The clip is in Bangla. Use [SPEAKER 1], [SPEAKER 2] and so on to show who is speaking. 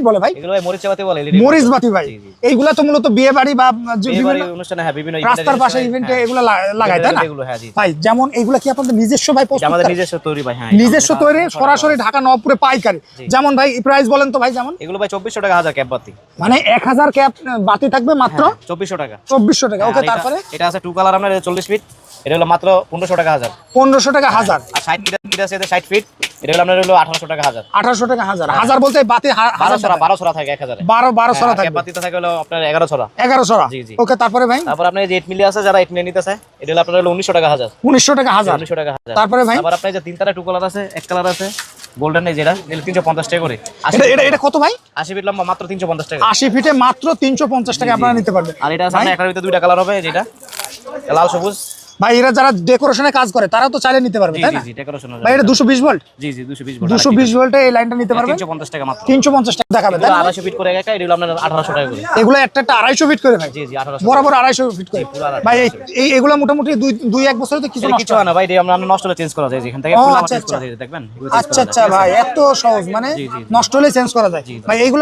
[SPEAKER 1] বলে ভাই?
[SPEAKER 2] এগুলো ভাই মরিচবাতি বলে, এলইডি
[SPEAKER 1] মরিচবাতি ভাই। এইগুলা তো মূলত বিয়ে বাড়ি বা বিভিন্ন
[SPEAKER 2] অনুষ্ঠানে, হ্যাঁ বিভিন্ন
[SPEAKER 1] রাস্তার পাশে ইভেন্টে এগুলো লাগায়, তাই না?
[SPEAKER 2] এগুলো হ্যাঁ জি
[SPEAKER 1] ভাই যেমন এগুলা কি আপনাদের নিজস্ব ভাই প্রস্তুত?
[SPEAKER 2] আমাদের নিজস্ব তৈরি ভাই, হ্যাঁ
[SPEAKER 1] নিজস্ব তৈরি, সরাসরি ঢাকা নবপুরে পাইকারি। যেমন ভাই প্রাইস বলেন তো ভাই? যেমন
[SPEAKER 2] এগুলো ভাই 2400 টাকা হাজার ক্যাপ বাতি,
[SPEAKER 1] মানে 1000 ক্যাপ বাতি থাকবে মাত্র
[SPEAKER 2] 2400 টাকা।
[SPEAKER 1] 2400 টাকা। ওকে, তারপরে
[SPEAKER 2] এটা আছে 2 কালার আপনার 40 ফিট, এটা হলো মাত্র 1500 টাকা হাজার।
[SPEAKER 1] 1500 টাকা হাজার।
[SPEAKER 2] আর 60 ফিট আছে, এটা 60 ফিট, এটা হলো আপনার হলো 1800 টাকা হাজার।
[SPEAKER 1] 1800 টাকা হাজার। হাজার বলতে বাতি
[SPEAKER 2] 12 ছড়া থাকে 1000 এ।
[SPEAKER 1] 12 ছড়া থাকে।
[SPEAKER 2] ক্যাপ বাতিতে থাকে হলো আপনার 11 ছড়া।
[SPEAKER 1] 11 ছড়া।
[SPEAKER 2] জি জি।
[SPEAKER 1] ওকে, তারপরে ভাই?
[SPEAKER 2] তারপর আপনি যে 8 মিলি আছে, যারা 8 মিলি নিতে চায়, এটা হলো আপনার হলো 1900 টাকা হাজার।
[SPEAKER 1] 1900 টাকা হাজার।
[SPEAKER 2] 1900 টাকা হাজার।
[SPEAKER 1] তারপরে ভাই?
[SPEAKER 2] তারপর আপনার যে 3 তারা 2 কালার আছে, এক কালার আছে গোল্ডেন, এই যেটা 350 টাকা করে।
[SPEAKER 1] এটা কত ভাই?
[SPEAKER 2] 80 ফিট লম্বা, মাত্র 350 টাকা।
[SPEAKER 1] 80 ফিটে মাত্র 350 টাকা আপনারা নিতে পারবেন।
[SPEAKER 2] আর এটা আছে একটার ভিতরে দুইটা কালার হবে, যেটা লাল সবুজ।
[SPEAKER 1] ভাই এরা যারা ডেকোরেশনে কাজ করে তারা তো চাইলে নিতে পারবে, তাই না?
[SPEAKER 2] জি জি, ডেকোরেশন।
[SPEAKER 1] ভাই এটা 220 ভোল্ট?
[SPEAKER 2] জি জি, 220 ভোল্ট।
[SPEAKER 1] 220 ভোল্টে এই লাইনটা নিতে পারবে
[SPEAKER 2] 350 টাকা মাত্র।
[SPEAKER 1] 350 টাকা দেখাবে, তাই না?
[SPEAKER 2] 250 ফিট করে একটা, এটা হলো আপনার 1800 টাকা করে।
[SPEAKER 1] এগুলো একটা 250 ফিট করে ভাই?
[SPEAKER 2] জি জি, 1800
[SPEAKER 1] বরাবর 250 ফিট করে। ভাই এগুলো মোটামুটি 2-1 বছরে তো কিছু নষ্ট
[SPEAKER 2] কিছু হয় না ভাই, এটা আমরা নষ্ট হলে চেঞ্জ করা যায়, যেখান থেকে চেঞ্জ করা যায়, দেখবেন।
[SPEAKER 1] আচ্ছা ভাই, এত সহজ, মানে নষ্ট হলে চেঞ্জ করা যায় ভাই। এইগুলো